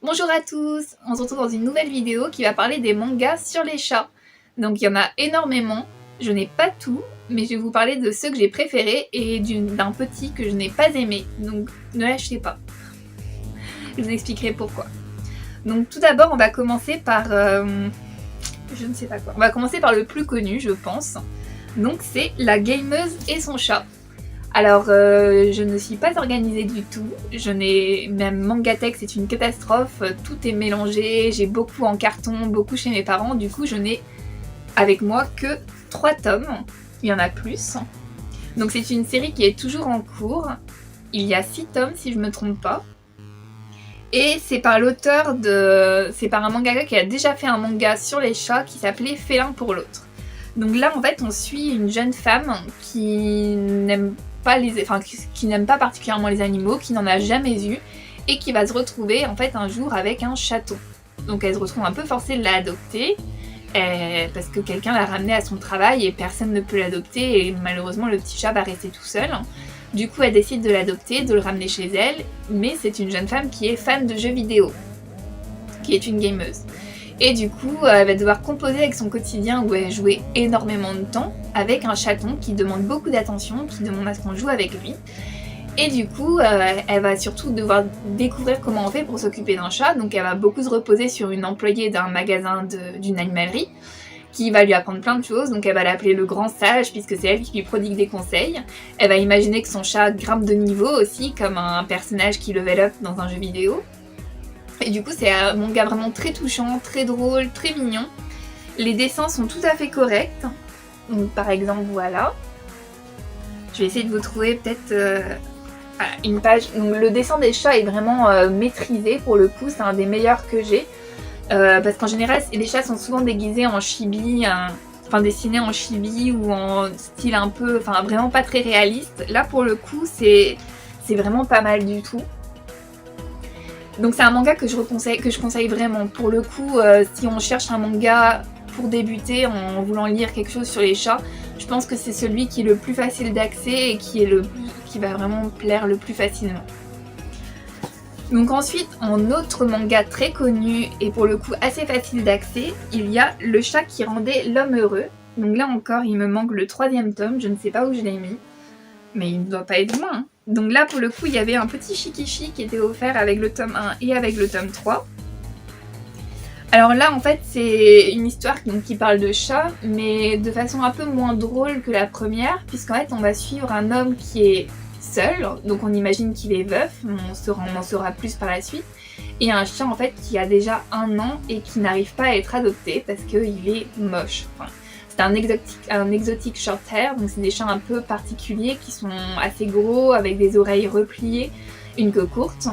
Bonjour à tous, on se retrouve dans une nouvelle vidéo qui va parler des mangas sur les chats. Donc il y en a énormément, je n'ai pas tout, mais je vais vous parler de ceux que j'ai préférés et d'un petit que je n'ai pas aimé, donc ne l'achetez pas. Je vous expliquerai pourquoi. Donc tout d'abord on va commencer par... je ne sais pas quoi. On va commencer par le plus connu je pense. Donc c'est La Gameuse et son chat. Alors, je ne suis pas organisée du tout, même Mangatech c'est une catastrophe, tout est mélangé, j'ai beaucoup en carton, beaucoup chez mes parents, du coup je n'ai avec moi que 3 tomes, il y en a plus. Donc c'est une série qui est toujours en cours, il y a 6 tomes si je me trompe pas. Et c'est par c'est par un mangaka qui a déjà fait un manga sur les chats qui s'appelait Félin pour l'autre. Donc là en fait on suit une jeune femme qui n'aime pas particulièrement les animaux, qui n'en a jamais eu et qui va se retrouver en fait un jour avec un chaton. Donc elle se retrouve un peu forcée de l'adopter parce que quelqu'un l'a ramené à son travail et personne ne peut l'adopter et malheureusement le petit chat va rester tout seul. Du coup elle décide de l'adopter, de le ramener chez elle, mais c'est une jeune femme qui est fan de jeux vidéo, qui est une gameuse. Et du coup, elle va devoir composer avec son quotidien où elle jouait énormément de temps avec un chaton qui demande beaucoup d'attention, qui demande à ce qu'on joue avec lui. Et du coup, elle va surtout devoir découvrir comment on fait pour s'occuper d'un chat. Donc elle va beaucoup se reposer sur une employée d'un magasin d'une animalerie qui va lui apprendre plein de choses. Donc elle va l'appeler le grand sage puisque c'est elle qui lui prodigue des conseils. Elle va imaginer que son chat grimpe de niveau aussi comme un personnage qui level up dans un jeu vidéo. Et du coup c'est un manga vraiment très touchant, très drôle, très mignon. Les dessins sont tout à fait corrects. Donc par exemple voilà. Je vais essayer de vous trouver peut-être une page. Donc le dessin des chats est vraiment maîtrisé pour le coup, c'est un des meilleurs que j'ai. Parce qu'en général les chats sont souvent déguisés en chibi, dessinés en chibi ou en style un peu, vraiment pas très réaliste. Là pour le coup c'est vraiment pas mal du tout. Donc c'est un manga que je conseille vraiment. Pour le coup, si on cherche un manga pour débuter en voulant lire quelque chose sur les chats, je pense que c'est celui qui est le plus facile d'accès et qui va vraiment plaire le plus facilement. Donc ensuite, en autre manga très connu et pour le coup assez facile d'accès, il y a Le chat qui rendait l'homme heureux. Donc là encore, il me manque le 3e tome, je ne sais pas où je l'ai mis, mais il ne doit pas être loin, hein. Donc là pour le coup il y avait un petit shikishi qui était offert avec le tome 1 et avec le tome 3. Alors là en fait c'est une histoire qui parle de chat mais de façon un peu moins drôle que la première, puisqu'en fait on va suivre un homme qui est seul, donc on imagine qu'il est veuf, on en saura plus par la suite, et un chat en fait qui a déjà 1 an et qui n'arrive pas à être adopté parce qu'il est moche. C'est un exotique short hair, donc c'est des chats un peu particuliers qui sont assez gros, avec des oreilles repliées, une queue courte.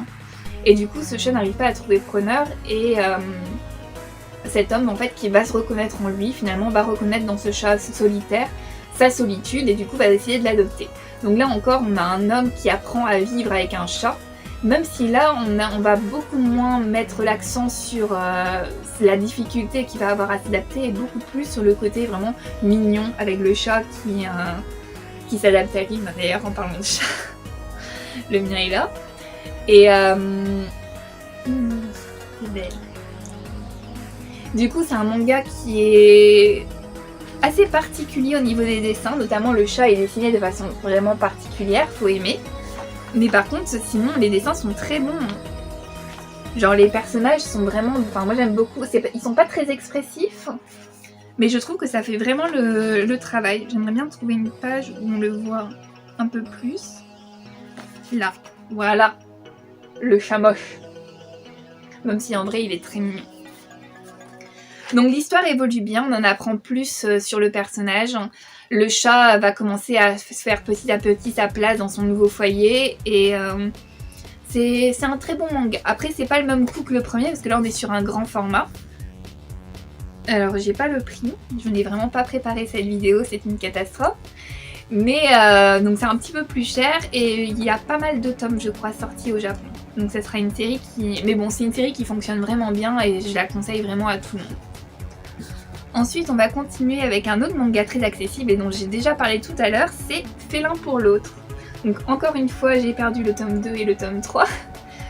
Et du coup, ce chat n'arrive pas à trouver preneur et cet homme en fait qui va se reconnaître en lui, finalement va reconnaître dans ce chat solitaire sa solitude et du coup va décider de l'adopter. Donc là encore, on a un homme qui apprend à vivre avec un chat. Même si là, on va beaucoup moins mettre l'accent sur la difficulté qu'il va avoir à s'adapter et beaucoup plus sur le côté vraiment mignon avec le chat qui s'adapte à lui. D'ailleurs, en parlant de chat, le mien est là. Et c'est belle. Du coup, c'est un manga qui est assez particulier au niveau des dessins, notamment le chat est dessiné de façon vraiment particulière, faut aimer. Mais par contre, sinon, les dessins sont très bons. Genre, les personnages sont vraiment... moi, j'aime beaucoup. Ils sont pas très expressifs, mais je trouve que ça fait vraiment le travail. J'aimerais bien trouver une page où on le voit un peu plus. Là. Voilà. Le chat moche. Même si, en vrai, il est très mignon. Donc, l'histoire évolue bien. On en apprend plus sur le personnage. Le chat va commencer à se faire petit à petit sa place dans son nouveau foyer et c'est un très bon manga. Après c'est pas le même coup que le premier parce que là on est sur un grand format. Alors j'ai pas le prix, je n'ai vraiment pas préparé cette vidéo, c'est une catastrophe. Mais donc c'est un petit peu plus cher et il y a pas mal de tomes je crois sortis au Japon. Donc ça sera une série qui... Mais bon c'est une série qui fonctionne vraiment bien et je la conseille vraiment à tout le monde. Ensuite, on va continuer avec un autre manga très accessible et dont j'ai déjà parlé tout à l'heure, c'est Félin pour l'autre. Donc encore une fois, j'ai perdu le tome 2 et le tome 3.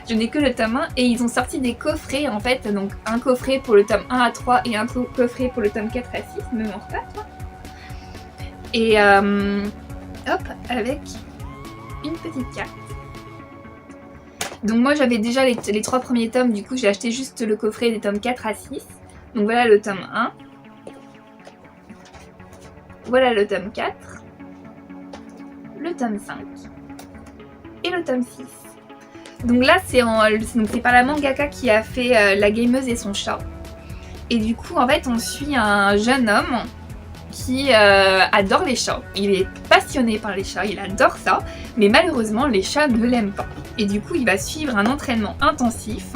Je n'ai que le tome 1 et ils ont sorti des coffrets en fait, donc un coffret pour le tome 1 à 3 et un coffret pour le tome 4 à 6, ne mords pas toi. Et hop, avec une petite carte. Donc moi j'avais déjà les 3 premiers tomes, du coup j'ai acheté juste le coffret des tomes 4 à 6. Donc voilà le tome 1. Voilà le tome 4. Le tome 5. Et le tome 6. Donc là c'est par la mangaka qui a fait La Gameuse et son chat. Et du coup en fait on suit un jeune homme qui adore les chats. Il est passionné par les chats, il adore ça, mais malheureusement les chats ne l'aiment pas. Et du coup il va suivre un entraînement intensif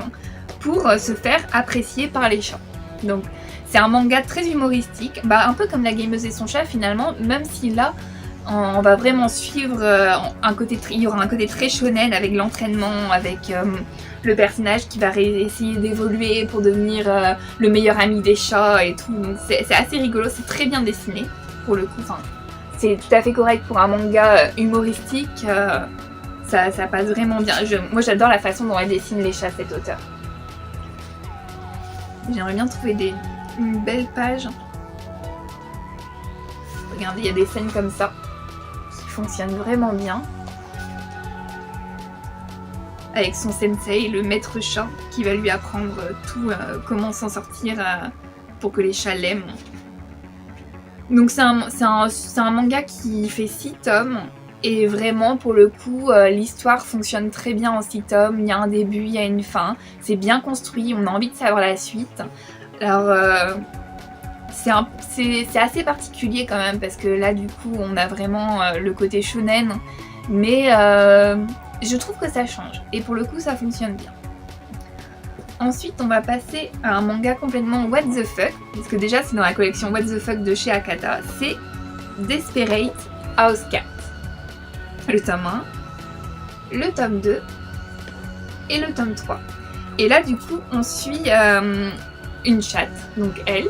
pour se faire apprécier par les chats. Donc c'est un manga très humoristique, un peu comme La Gameuse et son chat finalement, même si là on va vraiment suivre il y aura un côté très shonen avec l'entraînement, avec le personnage qui va essayer d'évoluer pour devenir le meilleur ami des chats et tout. Donc c'est assez rigolo, c'est très bien dessiné pour le coup. Enfin, c'est tout à fait correct pour un manga humoristique. Ça passe vraiment bien. Moi j'adore la façon dont elle dessine les chats, cet auteur. J'aimerais bien trouver une belle page. Regardez, il y a des scènes comme ça qui fonctionnent vraiment bien. Avec son sensei, le maître chat, qui va lui apprendre tout, comment s'en sortir pour que les chats l'aiment. Donc c'est un manga qui fait 6 tomes, et vraiment pour le coup l'histoire fonctionne très bien en 6 tomes, il y a un début, il y a une fin, c'est bien construit, on a envie de savoir la suite. Alors c'est assez particulier quand même, parce que là du coup on a vraiment le côté shonen, mais je trouve que ça change, et pour le coup ça fonctionne bien. Ensuite on va passer à un manga complètement what the fuck, parce que déjà c'est dans la collection what the fuck de chez Akata, c'est Desperate Housecat. Le tome 1, le tome 2 et le tome 3. Et là du coup on suit une chatte, donc elle,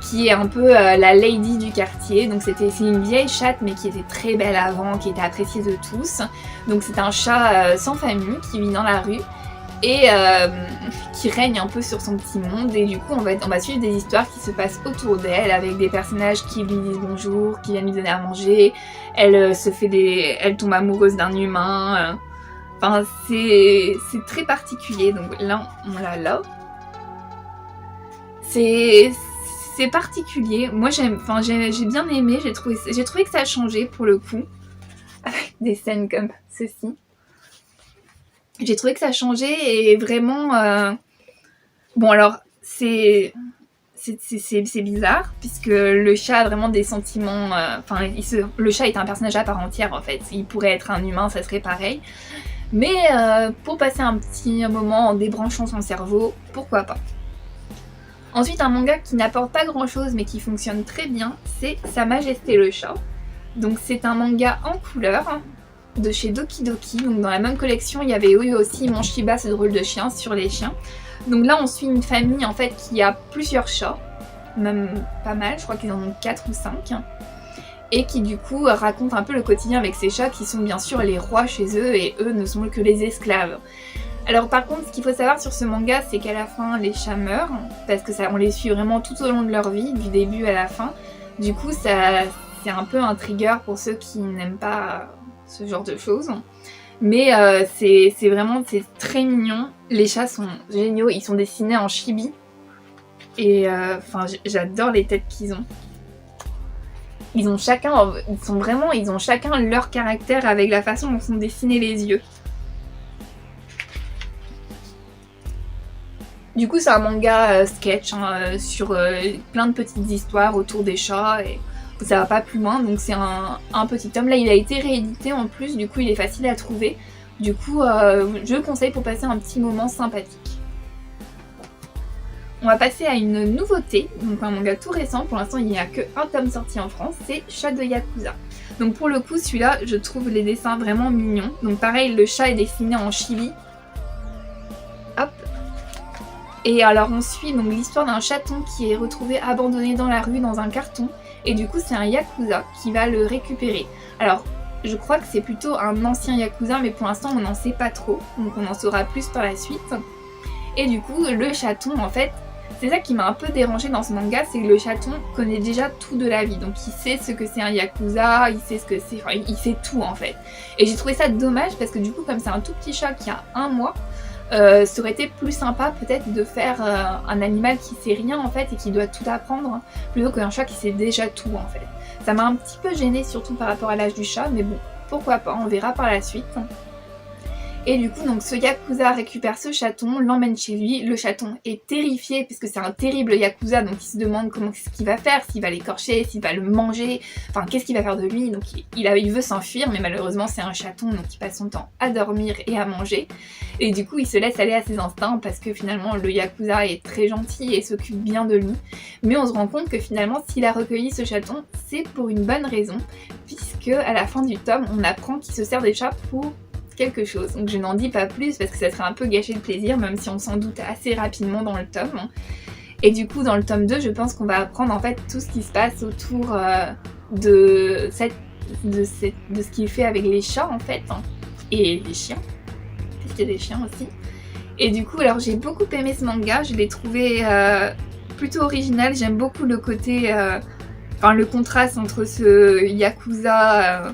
qui est un peu la lady du quartier. Donc c'est une vieille chatte mais qui était très belle avant, qui était appréciée de tous. Donc c'est un chat sans famille qui vit dans la rue et qui règne un peu sur son petit monde. Et du coup on va suivre des histoires qui se passent autour d'elle, avec des personnages qui lui disent bonjour, qui viennent lui donner à manger. Elle tombe amoureuse d'un humain. Enfin c'est très particulier. Donc là on l'a là. C'est particulier. Moi j'ai bien aimé, j'ai trouvé que ça a changé pour le coup, avec des scènes comme ceci. J'ai trouvé que ça a changé et vraiment... Bon alors c'est bizarre, puisque le chat a vraiment des sentiments... le chat est un personnage à part entière en fait. Il pourrait être un humain, ça serait pareil. Mais pour passer un petit moment en débranchant son cerveau, pourquoi pas. Ensuite, un manga qui n'apporte pas grand chose mais qui fonctionne très bien, c'est Sa Majesté le Chat. Donc c'est un manga en couleur de chez Doki Doki. Donc dans la même collection, il y avait eu aussi Mon Shiba, ce drôle de chien, sur les chiens. Donc là, on suit une famille en fait qui a plusieurs chats, même pas mal, je crois qu'ils en ont 4 ou 5. Et qui du coup raconte un peu le quotidien avec ces chats qui sont bien sûr les rois chez eux et eux ne sont que les esclaves. Alors par contre, ce qu'il faut savoir sur ce manga, c'est qu'à la fin, les chats meurent, parce que on les suit vraiment tout au long de leur vie, du début à la fin. Du coup, c'est un peu un trigger pour ceux qui n'aiment pas ce genre de choses. Mais c'est très mignon. Les chats sont géniaux, ils sont dessinés en chibi. Et j'adore les têtes qu'ils ont. Ils ont chacun leur caractère avec la façon dont sont dessinés les yeux. Du coup, c'est un manga sketch sur plein de petites histoires autour des chats et ça va pas plus loin. Donc c'est un petit tome. Là, il a été réédité en plus, du coup, il est facile à trouver. Du coup, je le conseille pour passer un petit moment sympathique. On va passer à une nouveauté, donc un manga tout récent. Pour l'instant, il n'y a qu'un tome sorti en France, c'est Chat de Yakuza. Donc pour le coup, celui-là, je trouve les dessins vraiment mignons. Donc pareil, le chat est dessiné en chibi. Hop. Et alors on suit donc l'histoire d'un chaton qui est retrouvé abandonné dans la rue dans un carton. Et du coup c'est un Yakuza qui va le récupérer. Alors je crois que c'est plutôt un ancien Yakuza, mais pour l'instant on n'en sait pas trop, donc on en saura plus par la suite. Et du coup, le chaton, en fait, c'est ça qui m'a un peu dérangée dans ce manga, c'est que le chaton connaît déjà tout de la vie, donc il sait ce que c'est un Yakuza, il sait ce que c'est, enfin il sait tout en fait. Et j'ai trouvé ça dommage parce que du coup, comme c'est un tout petit chat qui a 1 mois, ça aurait été plus sympa peut-être de faire un animal qui sait rien en fait et qui doit tout apprendre, plutôt qu'un chat qui sait déjà tout en fait. Ça m'a un petit peu gênée surtout par rapport à l'âge du chat, mais bon, pourquoi pas, on verra par la suite. Et du coup, donc ce Yakuza récupère ce chaton, l'emmène chez lui. Le chaton est terrifié puisque c'est un terrible Yakuza, donc il se demande ce qu'il va faire, s'il va l'écorcher, s'il va le manger, enfin qu'est-ce qu'il va faire de lui. Donc il veut s'enfuir, mais malheureusement c'est un chaton, donc il passe son temps à dormir et à manger. Et du coup, il se laisse aller à ses instincts parce que finalement le Yakuza est très gentil et s'occupe bien de lui. Mais on se rend compte que finalement, s'il a recueilli ce chaton, c'est pour une bonne raison, puisque à la fin du tome, on apprend qu'il se sert des chats pour quelque chose. Donc je n'en dis pas plus parce que ça serait un peu gâcher le plaisir, même si on s'en doute assez rapidement dans le tome. Et du coup, dans le tome 2, je pense qu'on va apprendre en fait tout ce qui se passe autour de ce qu'il fait avec les chats en fait, et les chiens, puisqu'il y a des chiens aussi. Et du coup, alors j'ai beaucoup aimé ce manga, je l'ai trouvé plutôt original, j'aime beaucoup le côté, le contraste entre ce Yakuza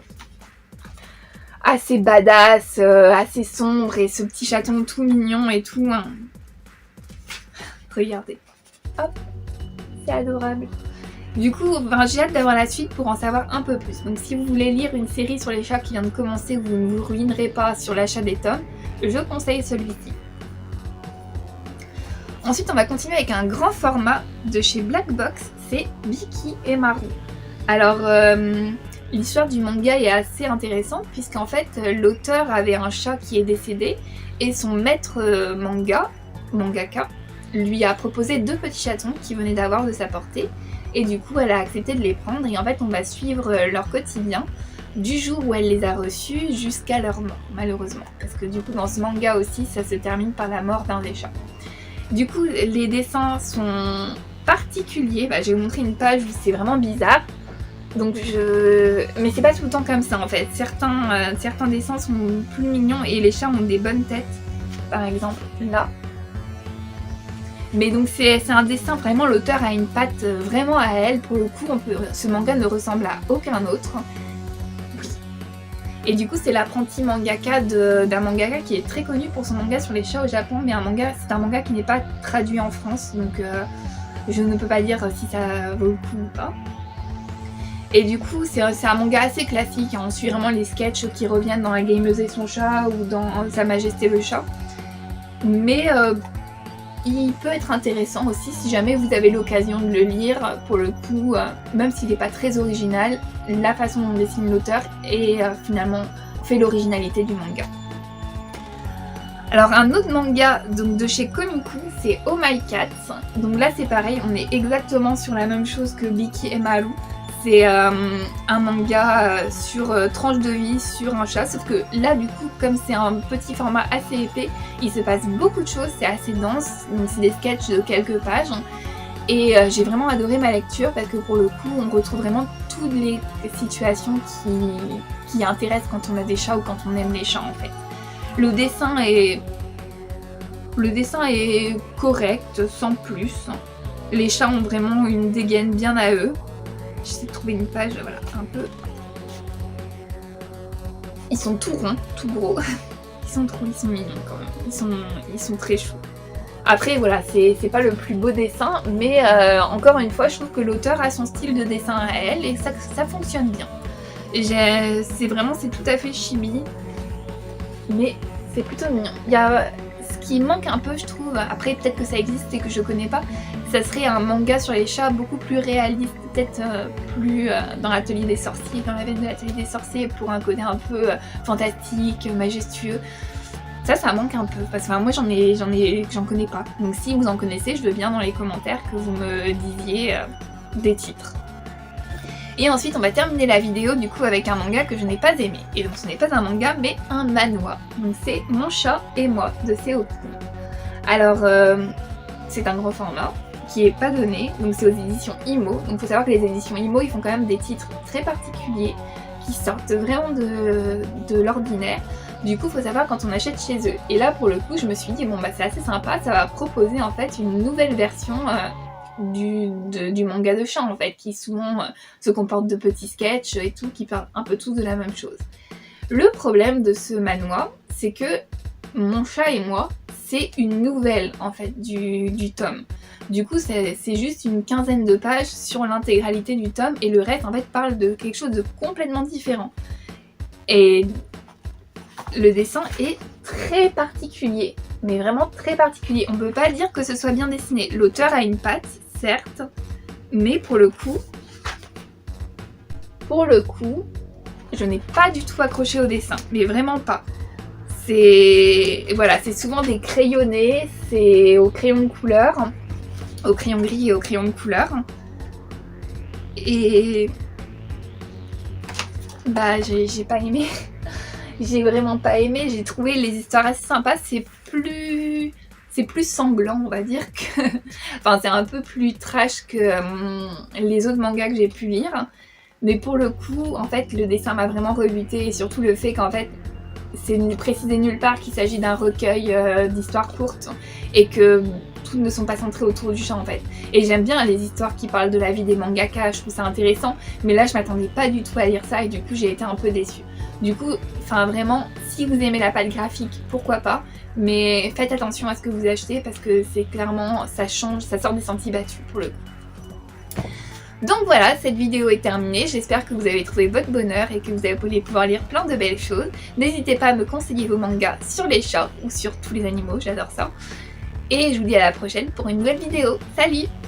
assez badass, assez sombre, et ce petit chaton tout mignon et tout. Regardez. Hop, c'est adorable. Du coup, j'ai hâte d'avoir la suite pour en savoir un peu plus. Donc si vous voulez lire une série sur les chats qui vient de commencer, où vous ne vous ruinerez pas sur l'achat des tomes, je conseille celui-ci. Ensuite, on va continuer avec un grand format de chez Black Box, c'est Biki et Maru. Alors, l'histoire du manga est assez intéressante puisqu'en fait l'auteur avait un chat qui est décédé et son maître mangaka, lui a proposé 2 petits chatons qu'il venait d'avoir de sa portée, et du coup elle a accepté de les prendre, et en fait on va suivre leur quotidien du jour où elle les a reçus jusqu'à leur mort, malheureusement, parce que du coup dans ce manga aussi ça se termine par la mort d'un des chats. Du coup les dessins sont particuliers, je vais vous montrer une page où c'est vraiment bizarre. Donc mais c'est pas tout le temps comme ça en fait. Certains dessins sont plus mignons et les chats ont des bonnes têtes. Par exemple là. Mais donc c'est un dessin, vraiment l'auteur a une patte vraiment à elle. Pour le coup, ce manga ne ressemble à aucun autre. Et du coup c'est l'apprenti mangaka d'un mangaka qui est très connu pour son manga sur les chats au Japon. Mais c'est un manga qui n'est pas traduit en France. Donc je ne peux pas dire si ça vaut le coup ou pas. Et du coup, c'est un manga assez classique, on suit vraiment les sketchs qui reviennent dans La Gameuse et son chat ou dans Sa Majesté le chat. Mais il peut être intéressant aussi si jamais vous avez l'occasion de le lire. Pour le coup, même s'il n'est pas très original, la façon dont dessine l'auteur finalement fait l'originalité du manga. Alors un autre manga donc de chez Komiku, c'est Oh My Cats. Donc là c'est pareil, on est exactement sur la même chose que Biki et Maru. C'est un manga sur tranche de vie sur un chat, sauf que là du coup comme c'est un petit format assez épais, il se passe beaucoup de choses, c'est assez dense, donc c'est des sketchs de quelques pages. Et j'ai vraiment adoré ma lecture parce que pour le coup on retrouve vraiment toutes les situations qui intéressent quand on a des chats ou quand on aime les chats en fait. Le dessin est correct, sans plus. Les chats ont vraiment une dégaine bien à eux. J'essaie de trouver une page, voilà, un peu. Ils sont tout ronds, tout gros. Ils sont mignons quand même. Ils sont très choux. Après, voilà, c'est pas le plus beau dessin, mais encore une fois, je trouve que l'auteur a son style de dessin à elle et ça fonctionne bien. C'est tout à fait chibi, mais c'est plutôt mignon. Il y a ce qui manque un peu, je trouve, après peut-être que ça existe et que je connais pas, ça serait un manga sur les chats beaucoup plus réaliste, peut-être plus dans l'atelier des sorciers, dans la veine de l'atelier des sorciers, pour un côté un peu fantastique, majestueux. Ça manque un peu, parce que moi j'en connais pas. Donc si vous en connaissez, je veux bien dans les commentaires que vous me disiez des titres. Et ensuite on va terminer la vidéo du coup avec un manga que je n'ai pas aimé. Et donc ce n'est pas un manga mais un manhwa. Donc c'est Mon chat et moi de Seoku. Alors c'est un gros format qui est pas donné, donc c'est aux éditions Imo. Donc il faut savoir que les éditions Imo ils font quand même des titres très particuliers qui sortent vraiment de l'ordinaire. Du coup, faut savoir quand on achète chez eux. Et là, pour le coup, je me suis dit, bon bah c'est assez sympa, ça va proposer en fait une nouvelle version du manga de chat en fait, qui souvent se comporte de petits sketchs et tout, qui parlent un peu tous de la même chose. Le problème de ce manhwa, c'est que mon chat et moi, c'est une nouvelle en fait du tome. Du coup, c'est juste une quinzaine de pages sur l'intégralité du tome et le reste en fait parle de quelque chose de complètement différent. Et le dessin est très particulier, mais vraiment très particulier. On peut pas dire que ce soit bien dessiné. L'auteur a une patte, certes, mais pour le coup, je n'ai pas du tout accroché au dessin, mais vraiment pas. Voilà, c'est souvent des crayonnés, c'est au crayon de couleur, au crayon gris et au crayon de couleur. Et bah j'ai pas aimé. J'ai vraiment pas aimé, j'ai trouvé les histoires assez sympas, c'est plus sanglant, on va dire que... Enfin, c'est un peu plus trash que les autres mangas que j'ai pu lire. Mais pour le coup, en fait, le dessin m'a vraiment rebuté, et surtout le fait qu'en fait, c'est précisé nulle part qu'il s'agit d'un recueil d'histoires courtes, et que toutes ne sont pas centrées autour du chat, en fait. Et j'aime bien les histoires qui parlent de la vie des mangakas, je trouve ça intéressant, mais là, je m'attendais pas du tout à lire ça, et du coup, j'ai été un peu déçue. Du coup, enfin vraiment, si vous aimez la patte graphique, pourquoi pas, mais faites attention à ce que vous achetez parce que c'est clairement, ça change, ça sort des sentiers battus pour le coup. Donc voilà, cette vidéo est terminée, j'espère que vous avez trouvé votre bonheur et que vous allez pouvoir lire plein de belles choses. N'hésitez pas à me conseiller vos mangas sur les chats ou sur tous les animaux, j'adore ça. Et je vous dis à la prochaine pour une nouvelle vidéo. Salut!